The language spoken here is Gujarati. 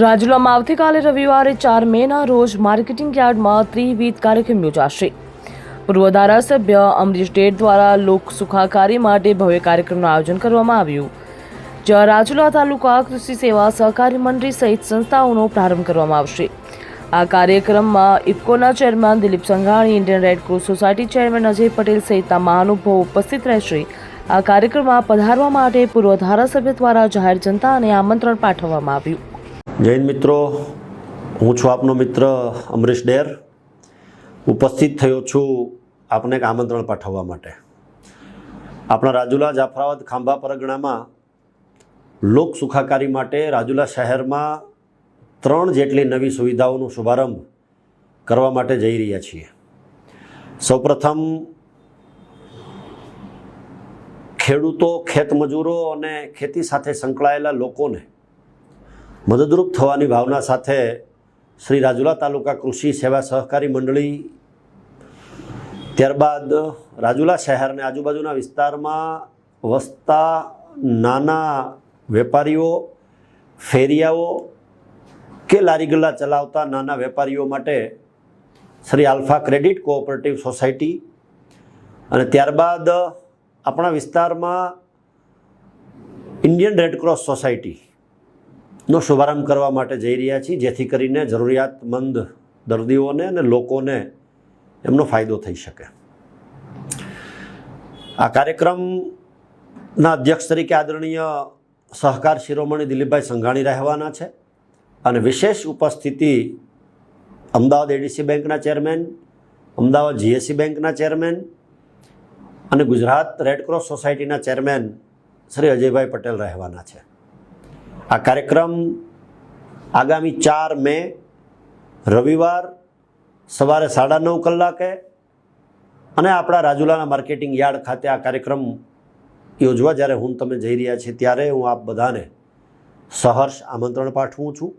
રાજુલામાં આવતીકાલે રવિવારે 4 મેના રોજ માર્કેટિંગ યાર્ડમાં ત્રિવિધ કાર્યક્રમ યોજાશે। પૂર્વ ધારાસભ્ય અમરીશ ડેર દ્વારા લોક સુખાકારી માટે ભવ્ય કાર્યક્રમનું આયોજન કરવામાં આવ્યું, જ્યાં રાજુલા તાલુકા કૃષિ સેવા સહકારી મંડળી સહિત સંસ્થાઓનો પ્રારંભ કરવામાં આવશે। આ કાર્યક્રમમાં ઇફકોના chairman Dilip Sanghani, Indian red cross society chairman Ajay Patel સહિતના મહાનુભાવો ઉપસ્થિત રહેશે। આ કાર્યક્રમમાં પધારવા માટે પૂર્વ ધારાસભ્ય દ્વારા જાહેર જનતાને આમંત્રણ પાઠવવામાં આવ્યું। જય હિન્દ મિત્રો, હું છું આપનો મિત્ર અમરીશ ડેર। ઉપસ્થિત થયો છું આપને એક આમંત્રણ પાઠવવા માટે। આપણા રાજુલા જાફરાબાદ ખાંભા પરગણામાં લોક સુખાકારી માટે રાજુલા શહેરમાં 3 જેટલી નવી સુવિધાઓનો શુભારંભ કરવા માટે જઈ રહ્યા છીએ। સૌપ્રથમ ખેડૂતો, ખેતમજૂરો અને ખેતી સાથે સંકળાયેલા લોકોને મદદરૂપ થવાની ભાવના સાથે શ્રી રાજુલા તાલુકા કૃષિ સેવા સહકારી મંડળી, ત્યારબાદ રાજુલા શહેર અને આજુબાજુના વિસ્તારમાં વસતા નાના વેપારીઓ, ફેરિયાઓ કે લારી ગલ્લા ચલાવતા નાના વેપારીઓ માટે Shri alpha credit cooperative society અને ત્યારબાદ આપણા વિસ્તારમાં ઇન્ડિયન રેડ ક્રોસ સોસાયટીનો શુભારંભ કરવા માટે જઈ રહ્યા છીએ, જેથી કરીને જરૂરિયાતમંદ દર્દીઓને અને લોકોને એમનો ફાયદો થઈ શકે। આ કાર્યક્રમના અધ્યક્ષ તરીકે આદરણીય સહકાર શિરોમણી દિલીપભાઈ સંઘાણી રહેવાના છે અને વિશેષ ઉપસ્થિતિ અમદાવાદ એડીસી બેંકના ચેરમેન, અમદાવાદ જીએસસી બેંકના ચેરમેન અને ગુજરાત રેડક્રોસ સોસાયટીના ચેરમેન શ્રી અજયભાઈ પટેલ રહેવાના છે। આ કાર્યક્રમ આગામી 4 મે રવિવાર સવારે 9:30 કલાકે અને આપણા રાજુલાના માર્કેટિંગ યાર્ડ ખાતે આ કાર્યક્રમ યોજવા જ્યારે તમે જઈ રહ્યા છીએ, ત્યારે હું આપ બધાને સહર્ષ આમંત્રણ પાઠવું છું।